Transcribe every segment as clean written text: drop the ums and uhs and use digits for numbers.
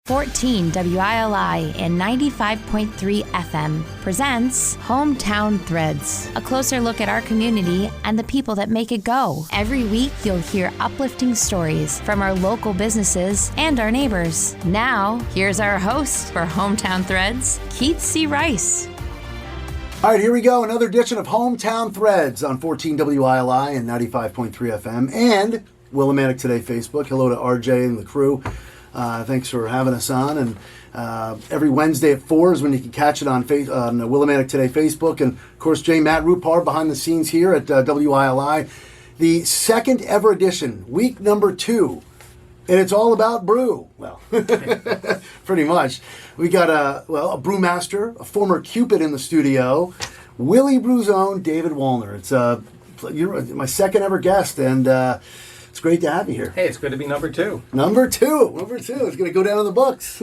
14 WILI and 95.3 FM presents Hometown Threads, a closer look at our community and the people that make it go. Every week, you'll hear uplifting stories from our local businesses and our neighbors. Now, here's our host for Hometown Threads, Keith C. Rice. All right, here we go. Another edition of Hometown Threads on 14 WILI and 95.3 FM and Willimantic Today Facebook. Hello to RJ and the crew. Thanks for having us on. And every Wednesday at 4 is when you can catch it on Willimantic Today Facebook. And, of course, Matt Rupar behind the scenes here at WILI. The second ever edition, week number 2. And it's all about brew. Well, pretty much. We got a brewmaster, a former Cupid in the studio, Willie Brew's own David Wallner. You're my second ever guest, and it's great to have you here. Hey, it's good to be number 2. Number two. It's going to go down in the books.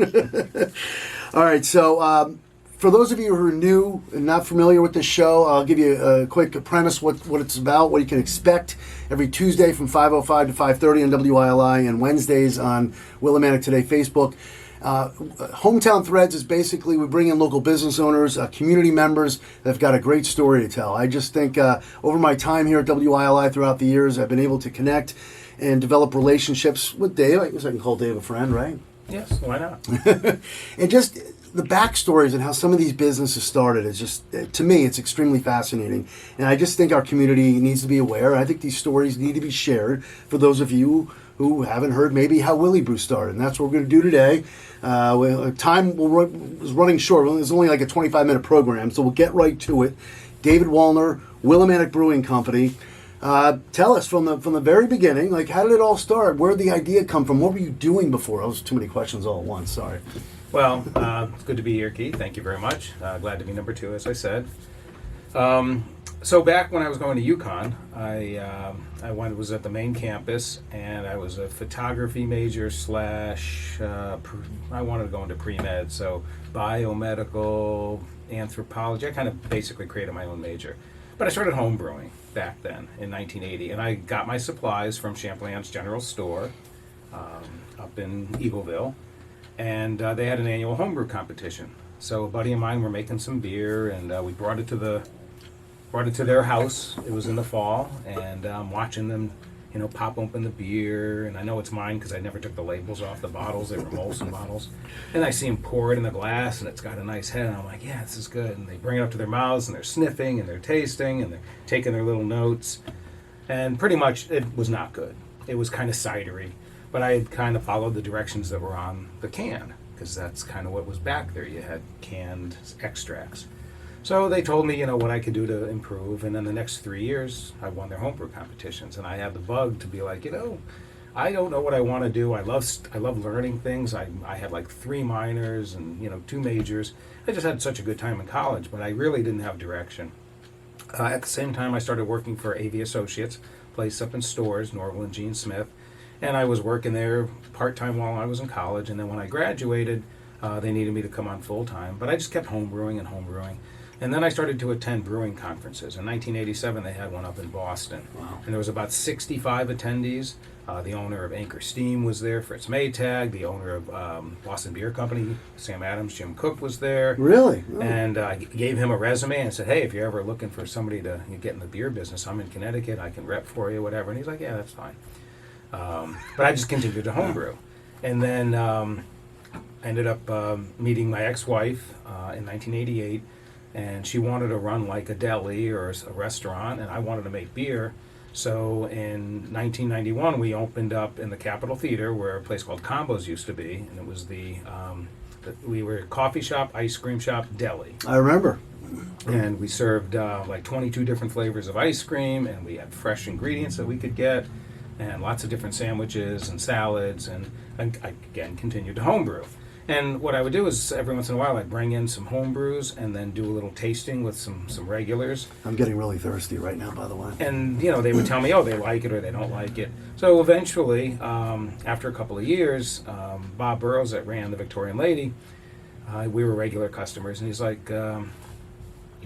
All right, so for those of you who are new and not familiar with this show, I'll give you a quick premise, what it's about, what you can expect every Tuesday from 5:05 to 5:30 on WILI and Wednesdays on Willimantic Today Facebook. Hometown Threads is basically we bring in local business owners, community members that have got a great story to tell. I just think over my time here at WILI throughout the years, I've been able to connect and develop relationships with Dave. I guess I can call Dave a friend, right? Yes, why not? And just the backstories and how some of these businesses started is just, to me, it's extremely fascinating. And I just think our community needs to be aware. I think these stories need to be shared for those of you who haven't heard maybe how Willie Brew started. And that's what we're going to do today. Time is running short. It's only like a 25-minute program, so we'll get right to it. David Wallner, Willimantic Brewing Company. Tell us from the very beginning, like how did it all start? Where did the idea come from? What were you doing before? That was too many questions all at once. Sorry. Well, it's good to be here, Keith. Thank you very much. Glad to be number 2, as I said. So back when I was going to UConn, I was at the main campus, and I was a photography major / I wanted to go into pre-med, so biomedical, anthropology. I kind of basically created my own major. But I started home brewing back then in 1980, and I got my supplies from Champlain's General Store up in Eagleville, and they had an annual homebrew competition. So a buddy of mine were making some beer, and we brought it to their house. It was in the fall, and I'm watching them, pop open the beer, and I know it's mine because I never took the labels off the bottles. They were Molson bottles. And I see them pour it in the glass, and it's got a nice head, and I'm like, yeah, this is good. And they bring it up to their mouths, and they're sniffing, and they're tasting, and they're taking their little notes. And pretty much it was not good. It was kind of cidery, but I had kind of followed the directions that were on the can, because that's kind of what was back there. You had canned extracts. So they told me, what I could do to improve, and then the next 3 years, I won their homebrew competitions, and I had the bug to be like, I don't know what I want to do. I love learning things. I had like 3 minors and 2 majors. I just had such a good time in college, but I really didn't have direction. At the same time, I started working for AV Associates, place up in Stores, Norval and Gene Smith, and I was working there part-time while I was in college, and then when I graduated, they needed me to come on full-time, but I just kept homebrewing. And then I started to attend brewing conferences. In 1987, they had one up in Boston. Wow. And there was about 65 attendees. The owner of Anchor Steam was there, Fritz Maytag. The owner of Boston Beer Company, Sam Adams, Jim Cook was there. Really? Oh. And I gave him a resume and said, hey, if you're ever looking for somebody to get in the beer business, I'm in Connecticut. I can rep for you, whatever. And he's like, yeah, that's fine. But I just continued to homebrew. And then ended up meeting my ex-wife in 1988. And she wanted to run like a deli or a restaurant, and I wanted to make beer. So in 1991, we opened up in the Capitol Theater, where a place called Combos used to be, and it was we were a coffee shop, ice cream shop, deli. I remember. And we served like 22 different flavors of ice cream, and we had fresh ingredients that we could get, and lots of different sandwiches and salads, and I, again, continued to homebrew. And what I would do is every once in a while I'd bring in some home brews and then do a little tasting with some regulars. I'm getting really thirsty right now, by the way. And, they would tell me, they like it or they don't like it. So eventually, after a couple of years, Bob Burrows that ran the Victorian Lady, we were regular customers. And he's like, you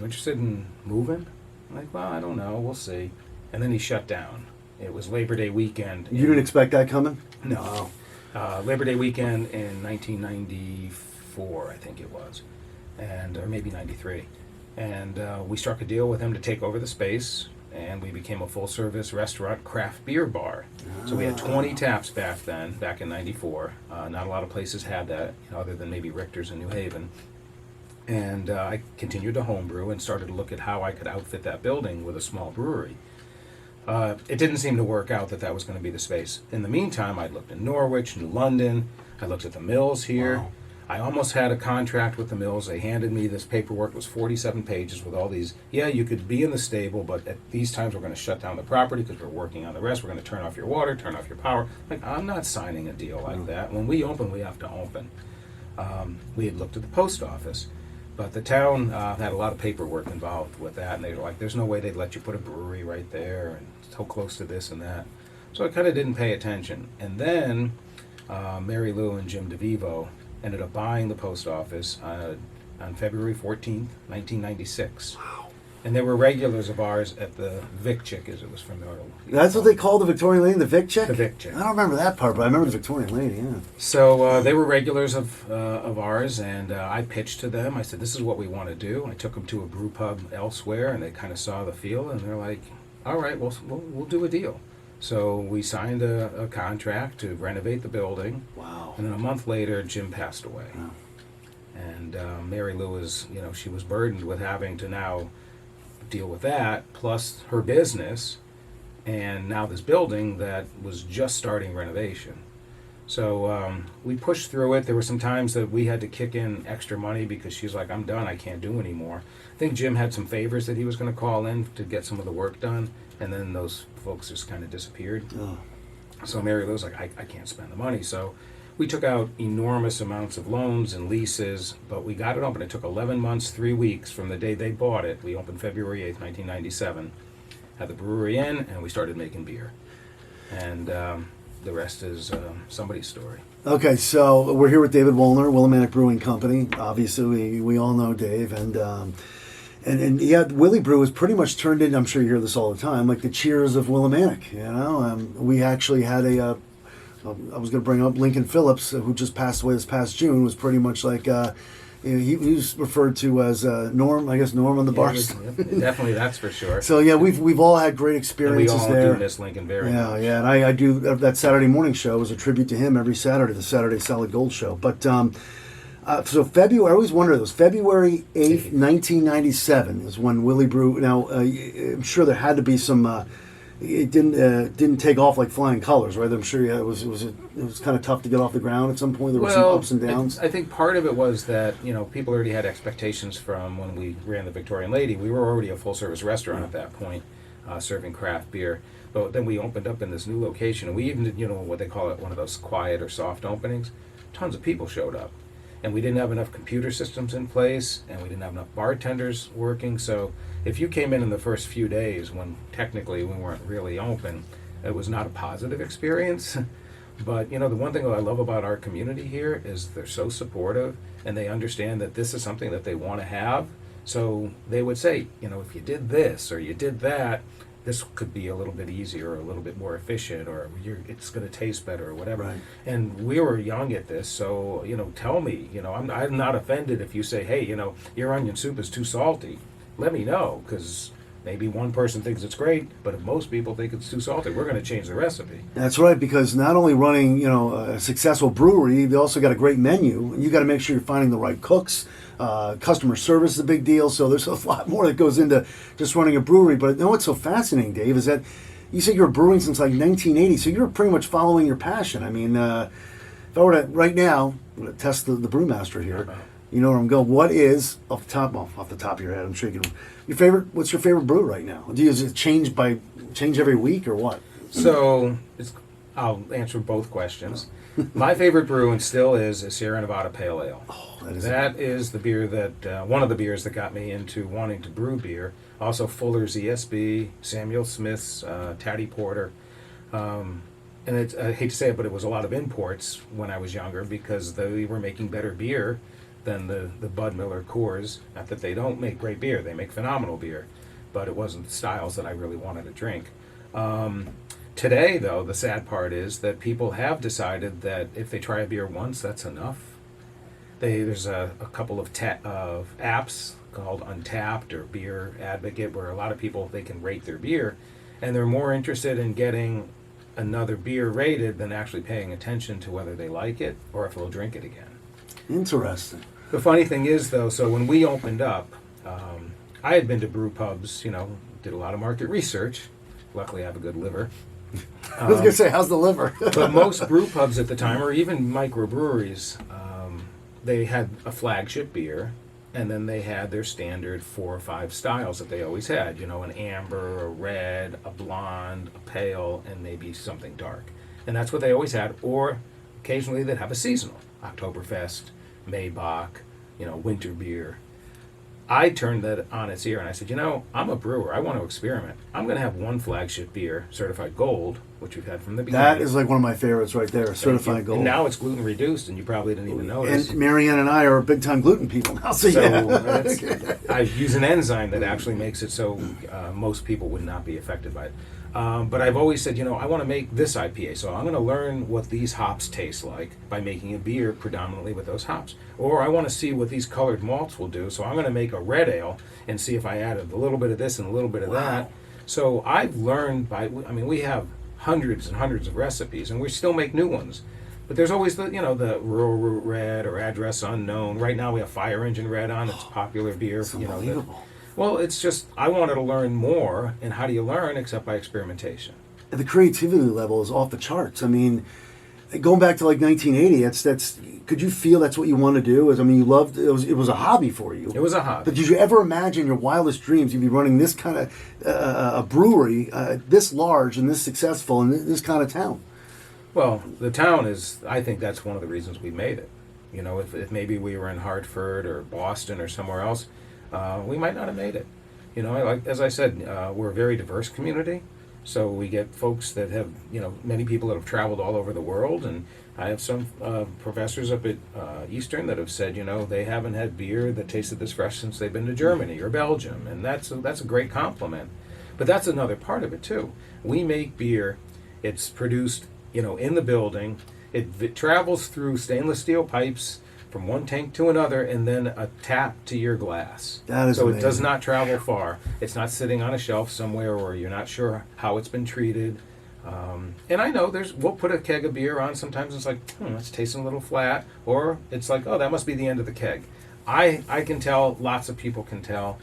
interested in moving? I'm like, well, I don't know. We'll see. And then he shut down. It was Labor Day weekend. You didn't expect that coming? No. Labor Day weekend in 1994, I think it was, or maybe 93. And we struck a deal with him to take over the space, and we became a full-service restaurant craft beer bar. So we had 20 taps back in 94. Not a lot of places had that, other than maybe Richter's in New Haven. And I continued to homebrew and started to look at how I could outfit that building with a small brewery. It didn't seem to work out that was going to be the space. In the meantime, I'd looked in Norwich, New London. I looked at the mills here. Wow. I almost had a contract with the mills. They handed me this paperwork. It was 47 pages with all these. Yeah, you could be in the stable, but at these times we're going to shut down the property because we're working on the rest. We're going to turn off your water, turn off your power. Like, I'm not signing a deal like that. When we open, we have to open. We had looked at the post office, but the town had a lot of paperwork involved with that, and they were like, there's no way they'd let you put a brewery right there and so close to this and that. So I kind of didn't pay attention. And then Mary Lou and Jim DeVivo ended up buying the post office on February 14th, 1996. Wow. And they were regulars of ours at the Vic Chick, as it was from the oil. That's what they call the Victorian Lady, the Vic Chick? The Vic Chick. I don't remember that part, but I remember the Victorian Lady, yeah. So they were regulars of ours, and I pitched to them. I said, this is what we want to do. I took them to a brew pub elsewhere, and they kind of saw the feel, and they're like, all right, we'll do a deal. So we signed a contract to renovate the building. Wow. And then a month later, Jim passed away. Wow. And Mary Lou was, she was burdened with having to now deal with that, plus her business, and now this building that was just starting renovation. So we pushed through it. There were some times that we had to kick in extra money because she's like, I'm done, I can't do anymore. I think Jim had some favors that he was going to call in to get some of the work done, and then those folks just kind of disappeared. Oh. So Mary Lou's like, I can't spend the money. So we took out enormous amounts of loans and leases, but we got it open. It took 11 months, 3 weeks from the day they bought it. We opened February 8th, 1997, had the brewery in, and we started making beer. And the rest is somebody's story. Okay, so we're here with David Woolner, Willimantic Brewing Company. Obviously, we all know Dave, and yeah, Willie Brew has pretty much turned into, I'm sure you hear this all the time, like the Cheers of Willimantic. We actually had I was going to bring up Lincoln Phillips, who just passed away this past June, was pretty much like he was referred to as Norm, I guess Norm on the bar. Definitely, that's for sure. So yeah, we've all had great experiences and we all there. do miss Lincoln very much. Yeah, and I do that Saturday morning show as a tribute to him every Saturday, the Saturday Solid Gold show. But so February, I always wonder those. February 8th, 1997 is when Willie Brew. Now I'm sure there had to be some. It didn't take off like flying colors, right? I'm sure it was kind of tough to get off the ground at some point. There were some ups and downs. I think part of it was that people already had expectations from when we ran the Victorian Lady. We were already a full service restaurant at that point, serving craft beer. But then we opened up in this new location, and we even did what they call it, one of those quiet or soft openings. Tons of people showed up, and we didn't have enough computer systems in place, and we didn't have enough bartenders working. So if you came in the first few days when technically we weren't really open, it was not a positive experience. But the one thing that I love about our community here is they're so supportive, and they understand that this is something that they want to have. So they would say, if you did this or you did that, this could be a little bit easier or a little bit more efficient, or it's going to taste better or whatever. Right. And we were young at this, so tell me. I'm not offended if you say, hey, your onion soup is too salty. Let me know, because maybe one person thinks it's great, but if most people think it's too salty, we're going to change the recipe. That's right, because not only running a successful brewery, they also got a great menu, and you got to make sure you're finding the right cooks. Customer service is a big deal, so there's a lot more that goes into just running a brewery. But what's so fascinating, Dave, is that you said you were brewing since like 1980, so you're pretty much following your passion. I mean, if I were to right now test the brewmaster here, you know where I'm going. What is off the top of your head? I'm sure you can. What's your favorite brew right now? Does it change every week or what? So I'll answer both questions. My favorite brew and still is a Sierra Nevada Pale Ale. Oh, that is the beer that one of the beers that got me into wanting to brew beer. Also Fuller's ESB, Samuel Smith's Tatty Porter. And I hate to say it, but it was a lot of imports when I was younger because they were making better beer than the Bud Miller Coors. Not that they don't make great beer, they make phenomenal beer, but it wasn't the styles that I really wanted to drink. Today, though, the sad part is that people have decided that if they try a beer once, that's enough. There's a couple of apps called Untapped or Beer Advocate where a lot of people, they can rate their beer, and they're more interested in getting another beer rated than actually paying attention to whether they like it or if they'll drink it again. Interesting. The funny thing is, though, so when we opened up, I had been to brew pubs, did a lot of market research. Luckily, I have a good liver. I was going to say, how's the liver? But most brew pubs at the time, or even microbreweries, they had a flagship beer, and then they had their standard 4 or 5 styles that they always had. An amber, a red, a blonde, a pale, and maybe something dark. And that's what they always had. Or occasionally they'd have a seasonal. Oktoberfest, Maybach, winter beer. I turned that on its ear and I said, I'm a brewer. I want to experiment. I'm going to have one flagship beer, certified gold, which we've had from the beginning. That is like one of my favorites right there, certified gold. And now it's gluten reduced, and you probably didn't even notice. And Marianne and I are big time gluten people now. So yeah. I use an enzyme that actually makes it so most people would not be affected by it. But I've always said, I want to make this IPA, so I'm going to learn what these hops taste like by making a beer predominantly with those hops. Or I want to see what these colored malts will do, so I'm going to make a red ale and see if I added a little bit of this and a little bit of that. So I've learned we have hundreds and hundreds of recipes, and we still make new ones. But there's always the Rural Root Red or Address Unknown. Right now we have Fire Engine Red on. It's a popular beer. It's unbelievable. Well, it's just, I wanted to learn more, and how do you learn except by experimentation? The creativity level is off the charts. I mean, going back to like 1980, could you feel that's what you want to do? You loved, it was a hobby for you. It was a hobby. But did you ever imagine your wildest dreams you'd be running this kind of a brewery this large and this successful in this kind of town? Well, the town is, I think that's one of the reasons we made it. If maybe we were in Hartford or Boston or somewhere else, we might not have made it. As I said, we're a very diverse community. So we get folks that have, many people that have traveled all over the world. And I have some professors up at Eastern that have said, they haven't had beer that tasted this fresh since they've been to Germany or Belgium. And that's a great compliment. But that's another part of it, too. We make beer. It's produced, in the building. It travels through stainless steel pipes from one tank to another, and then a tap to your glass. That is so amazing. It does not travel far. It's not sitting on a shelf somewhere where you're not sure how it's been treated. And I know we'll put a keg of beer on. Sometimes it's like, it's tasting a little flat, or it's like, oh, that must be the end of the keg. I can tell. Lots of people can tell,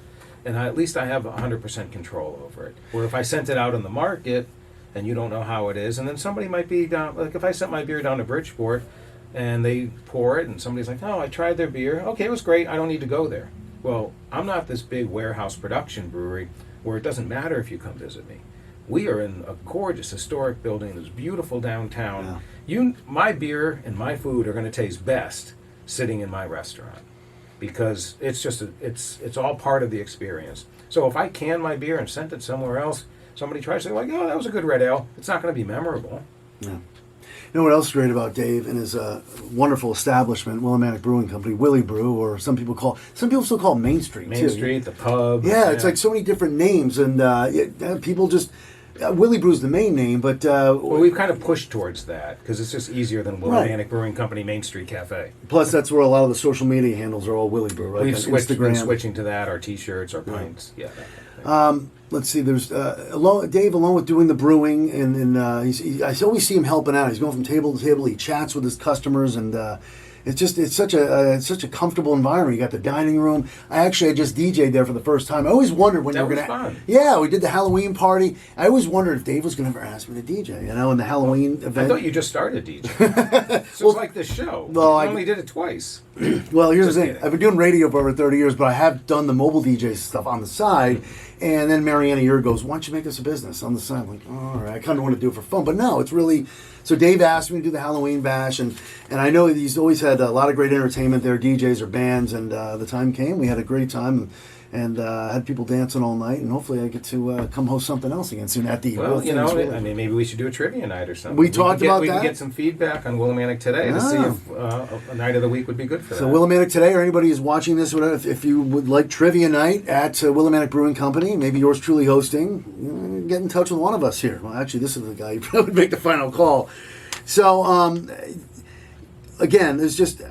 and at least I have 100% control over it. Where if I sent it out on the market, and you don't know how it is, and then somebody might be down. Like if I sent my beer down to Bridgeport, and they pour it, and somebody's like, oh, I tried their beer. Okay, it was great. I don't need to go there. Well, I'm not this big warehouse production brewery where it doesn't matter if you come visit me. We are in a gorgeous historic building that's beautiful downtown. Yeah. My beer and my food are going to taste best sitting in my restaurant because it's just it's all part of the experience. So if I can my beer and sent it somewhere else, somebody tries to say, like, oh, that was a good red ale. It's not going to be memorable. Yeah. You know what else is great about Dave and his wonderful establishment, Willimantic Brewing Company, Willie Brew, or some people still call it Main Street. Main Street, the pub. Yeah, it's like so many different names, and people just Willie Brew's the main name, but well, we've kind of pushed towards that because it's just easier than Willimantic Brewing Company, Main Street Cafe. Plus, that's where a lot of the social media handles are all Willie Brew, right? We've Instagram. been switching to that. Our T-shirts, our pints, yeah. Let's see. There's Dave, along with doing the brewing, and I always see him helping out. He's going from table to table. He chats with his customers, and it's such a comfortable environment. You got the dining room. I just DJ'd there for the first time. I always wondered when you were going to. Yeah, we did the Halloween party. I always wondered if Dave was going to ever ask me to DJ. In the Halloween event. I thought you just started DJing. So it's like this show. Well, I only did it twice. Well, here's the thing. I've been doing radio for over 30 years, but I have done the mobile DJ stuff on the side. And then Marianne a year goes, why don't you make this a business on the side? I'm like, all right, I kind of want to do it for fun. But no, it's really... So Dave asked me to do the Halloween bash, and I know he's always had had a lot of great entertainment there, DJs or bands, and the time came. We had a great time and had people dancing all night. And hopefully, I get to come host something else again soon at the. Well, you know, I mean, maybe we should do a trivia night or something. We talked about we that. We can get some feedback on Willimantic Today to see if a night of the week would be good for that. So Willimantic Today, or anybody who's watching this, whatever, if you would like trivia night at Willimantic Brewing Company, maybe yours truly hosting, get in touch with one of us here. Well, actually, this is the guy who would make the final call. So, again, there's just...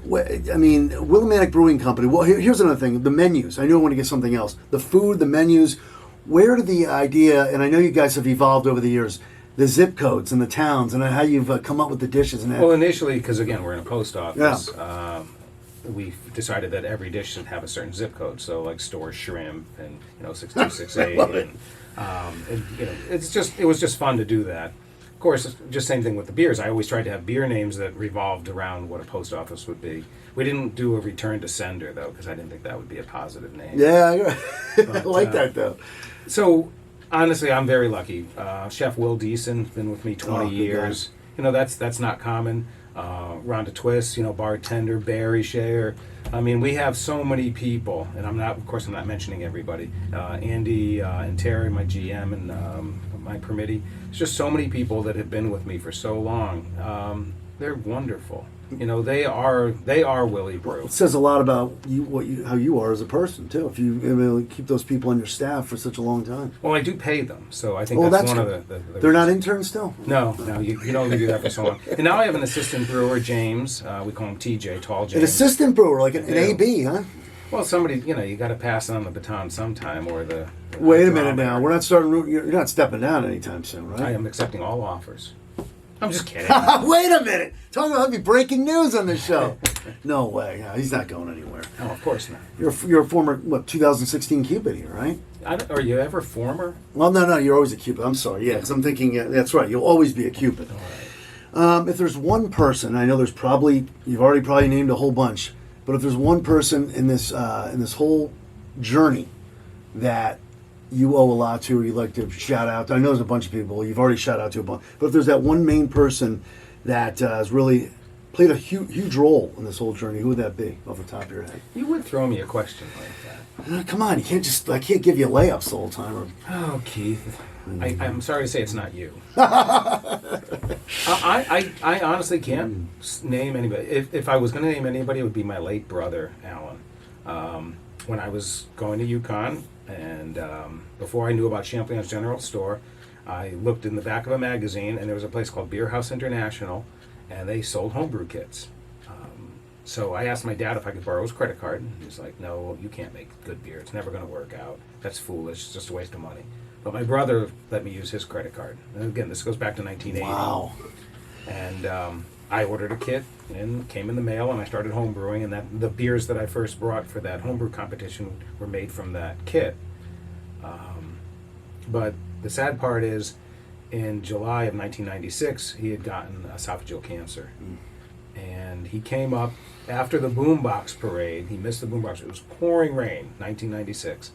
I mean, Willimantic Brewing Company. Well, here's another thing. The menus. I knew I want to get something else. The food, the menus. Where did the idea, and I know you guys have evolved over the years, the zip codes and the towns and how you've come up with the dishes. And well, initially, because again, we're in a post office, we decided that every dish should have a certain zip code. So, like store shrimp and 6268, and it was just fun to do that. Of course, just same thing with the beers. I always tried to have beer names that revolved around what a post office would be. We didn't do a return to sender, though, because I didn't think that would be a positive name. Yeah, I like that, though. So, honestly, I'm very lucky. Chef Will Deason, been with me 20 years. That's not common. Rhonda Twist, bartender, Barry Share. I mean, we have so many people, and I'm not mentioning everybody. Andy and Terry, my GM, and my permittee. It's just so many people that have been with me for so long. They're wonderful. They are Willie Brew. It says a lot about how you are as a person too. If you keep those people on your staff for such a long time. Well, I do pay them, so I think that's one of the They're not interns still. No, you can only do that for so long. And now I have an assistant brewer, James. We call him TJ, Tall James. An assistant brewer, like an AB, huh? Well, somebody, you got to pass on the baton sometime, or the. Wait a minute now. We're not starting. You're not stepping down anytime soon, right? I am accepting all offers. I'm just kidding. Wait a minute. Talking about breaking news on this show. No way. No, he's not going anywhere. No, of course not. You're a former 2016 Cupid here, right? Are you ever former? Well, no. You're always a Cupid. I'm sorry. Yeah, because I'm thinking that's right. You'll always be a Cupid. All right. If there's one person, I know you've already probably named a whole bunch. But if there's one person in this whole journey that you owe a lot to, or you'd like to shout out to, I know there's a bunch of people you've already shouted out to a bunch, but if there's that one main person that has really played a huge role in this whole journey, who would that be off the top of your head? You would throw me a question like that. Come on, I can't give you layups the whole time. Oh, Keith. I'm sorry to say it's not you. I honestly can't name anybody. If I was going to name anybody, it would be my late brother, Alan. When I was going to UConn, and before I knew about Champlain's General Store, I looked in the back of a magazine, and there was a place called Beer House International, and they sold homebrew kits. So I asked my dad if I could borrow his credit card, and he's like, "No, you can't make good beer. It's never going to work out. That's foolish. It's just a waste of money." But my brother let me use his credit card. And again, this goes back to 1980. Wow. And I ordered a kit, and came in the mail, and I started homebrewing, and the beers that I first brought for that homebrew competition were made from that kit. But the sad part is, in July of 1996, he had gotten esophageal cancer. And he came up after the Boombox Parade. He missed the Boombox. It was pouring rain, 1996.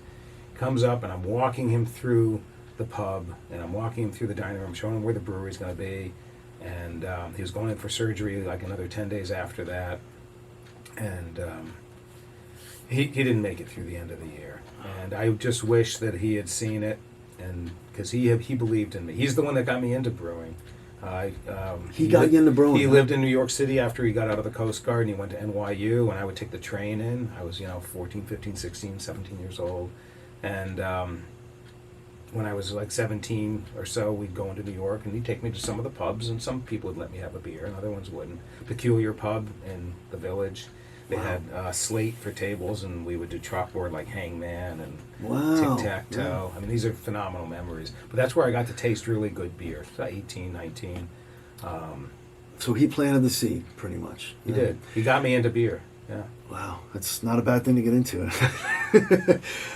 Comes up, and I'm walking him through the pub, and I'm walking him through the dining room, showing him where the brewery's going to be. And he was going in for surgery like another 10 days after that. And he didn't make it through the end of the year. And I just wish that he had seen it, and because he believed in me. He's the one that got me into brewing. He got you into brewing. He lived in New York City after he got out of the Coast Guard, and he went to NYU, and I would take the train in. I was 14, 15, 16, 17 years old. And when I was like 17 or so, we'd go into New York, and he'd take me to some of the pubs, and some people would let me have a beer, and other ones wouldn't. Peculiar Pub in the Village. They had slate for tables, and we would do chalkboard like Hangman and Tic-Tac-Toe. I mean, these are phenomenal memories. But that's where I got to taste really good beer. 18, 19. So he planted the seed, pretty much. He did. He got me into beer. Yeah. Wow, that's not a bad thing to get into.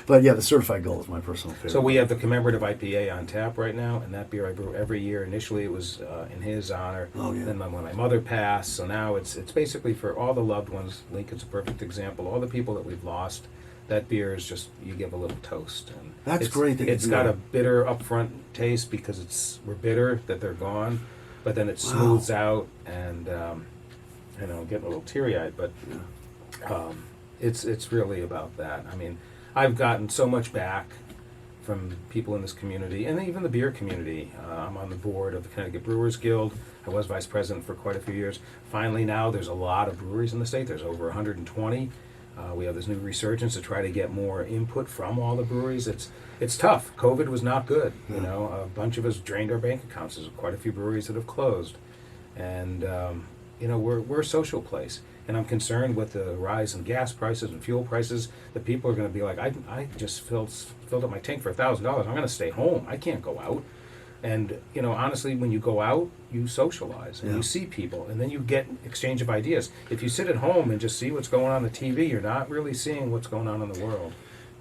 But yeah, the Certified Gold is my personal favorite. So we have the commemorative IPA on tap right now, and that beer I brew every year. Initially, it was in his honor. Oh, yeah. Then when my mother passed, so now it's basically for all the loved ones. Lincoln's a perfect example. All the people that we've lost, that beer is just, you give a little toast. And that's great. It's got a bitter upfront taste because we're bitter that they're gone, but then it smooths out, and getting a little teary-eyed, but it's really about that. I mean, I've gotten so much back from people in this community, and even the beer community. I'm on the board of the Connecticut Brewers Guild. I was vice president for quite a few years. Finally, now there's a lot of breweries in the state. There's over 120. We have this new resurgence to try to get more input from all the breweries. It's tough. COVID was not good. A bunch of us drained our bank accounts. There's quite a few breweries that have closed, and we're a social place. And I'm concerned with the rise in gas prices and fuel prices that people are going to be like, I just filled up my tank for $1,000. I'm going to stay home. I can't go out. And, honestly, when you go out, you socialize and you see people, and then you get exchange of ideas. If you sit at home and just see what's going on the TV, you're not really seeing what's going on in the world.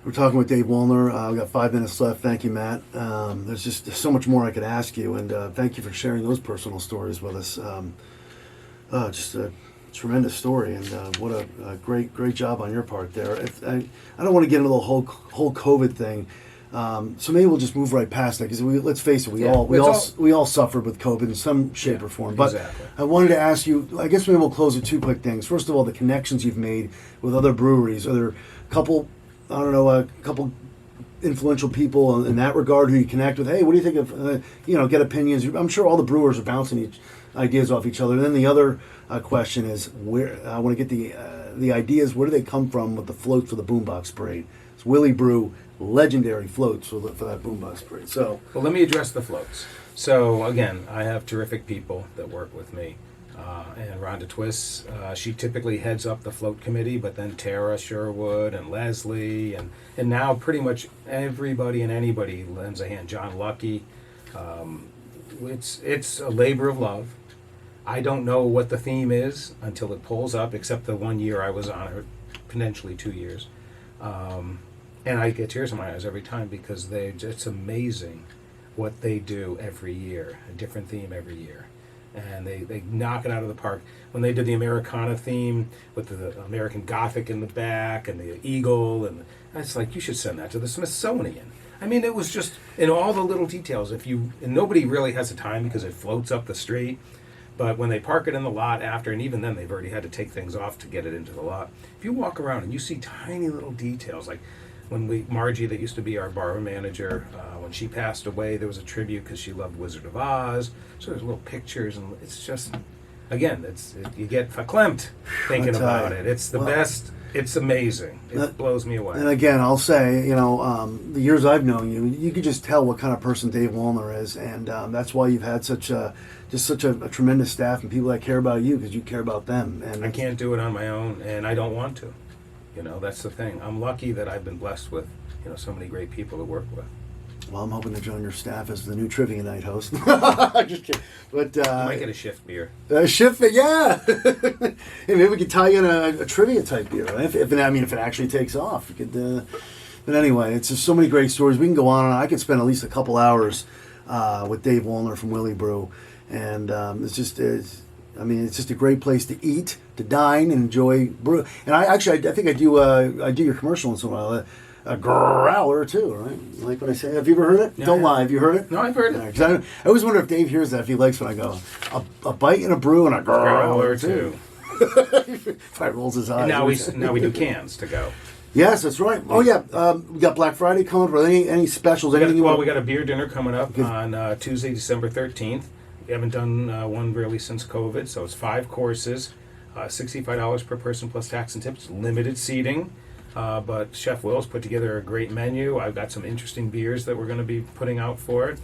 We're talking with Dave Woellner. We've got 5 minutes left. Thank you, Matt. There's so much more I could ask you, and thank you for sharing those personal stories with us. Just a tremendous story, and what a great job on your part there. I don't want to get into the whole COVID thing, so maybe we'll just move right past that, because let's face it, we all suffered with COVID in some shape or form. But exactly. I wanted to ask you, I guess maybe we'll close with 2 quick things. First of all, the connections you've made with other breweries. Are there a couple influential people in that regard who you connect with? Hey, what do you think of, get opinions? I'm sure all the brewers are bouncing ideas off each other. And then the other question is, where I want to get the ideas. Where do they come from with the floats for the Boombox Parade? It's Willie Brew, legendary floats for that Boombox Parade. So, well, let me address the floats. So again, I have terrific people that work with me. And Rhonda Twiss, she typically heads up the float committee, but then Tara Sherwood and Leslie, and now pretty much everybody and anybody lends a hand. John Lucky. It's a labor of love. I don't know what the theme is until it pulls up, except the 1 year I was on it, potentially 2 years. And I get tears in my eyes every time, because it's amazing what they do every year, a different theme every year. And they knock it out of the park. When they did the Americana theme with the American Gothic in the back and the eagle, and it's like, you should send that to the Smithsonian. I mean, it was just in all the little details. And nobody really has the time because it floats up the street. But when they park it in the lot after, and even then they've already had to take things off to get it into the lot. If you walk around and you see tiny little details, like when Margie, that used to be our bar manager, when she passed away, there was a tribute because she loved Wizard of Oz. So there's little pictures, and it's just, again, you get verklempt thinking about it. It's the best. It's amazing. It blows me away. And again, I'll say, the years I've known you, you could just tell what kind of person Dave Woellner is, and that's why you've had such a tremendous staff and people that care about you, because you care about them. And I can't do it on my own, and I don't want to. That's the thing. I'm lucky that I've been blessed with, so many great people to work with. Well, I'm hoping to join your staff as the new Trivia Night host. Just kidding. But I might get a shift beer. Shift, yeah. Hey, maybe we could tie in a trivia type beer. Right? If it actually takes off, you could. But anyway, it's just so many great stories. We can go on and on. I could spend at least a couple hours with Dave Woellner from Willie Brew, and it's just a great place to eat, to dine, and enjoy brew. And I think I do your commercial once in a while. A growler too, right? Like when I say, have you ever heard it? Yeah, Don't lie, have you heard it? No, I've heard it. I always wonder if Dave hears that, if he likes when I go, a bite and a brew and a growler too. Probably rolls his eyes. And now we do cans to go. Yes, that's right. Oh yeah, we got Black Friday coming. Are there any specials? We got a beer dinner coming up on Tuesday, December 13th. We haven't done one really since COVID, so it's 5 courses, $65 per person plus tax and tips, limited seating. But Chef Will's put together a great menu. I've got some interesting beers that we're going to be putting out for it.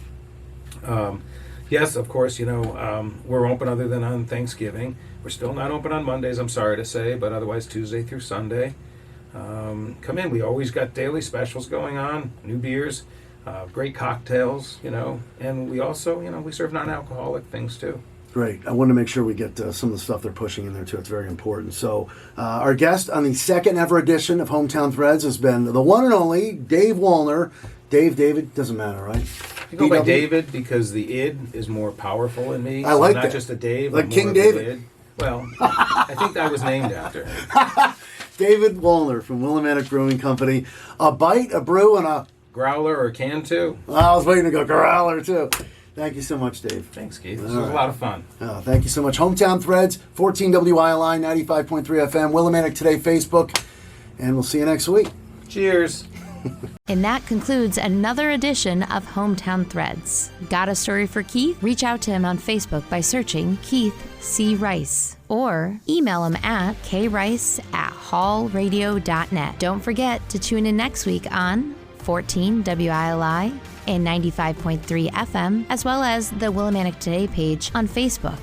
Yes, of course, we're open other than on Thanksgiving. We're still not open on Mondays, I'm sorry to say, but otherwise Tuesday through Sunday. Come in. We always got daily specials going on, new beers, great cocktails, and we also, we serve non-alcoholic things too. Great. I want to make sure we get some of the stuff they're pushing in there too. It's very important. So our guest on the second ever edition of Hometown Threads has been the one and only Dave Woellner. David, doesn't matter, right? You go by David because the id is more powerful in me. I like not that. Just a Dave. Like King David. Id. Well, I think I was named after him. David Woellner from Willimantic Brewing Company. A bite, a brew, and a growler or can too. I was waiting to go growler too. Thank you so much, Dave. Thanks, Keith. This All was a right. lot of fun. Thank you so much. Hometown Threads, 14 WILI, 95.3 FM, Willimantic Today Facebook, and we'll see you next week. Cheers. And that concludes another edition of Hometown Threads. Got a story for Keith? Reach out to him on Facebook by searching Keith C. Rice or email him at krice@hallradio.net. Don't forget to tune in next week on 14 WILI and 95.3 FM, as well as the Willimantic Today page on Facebook.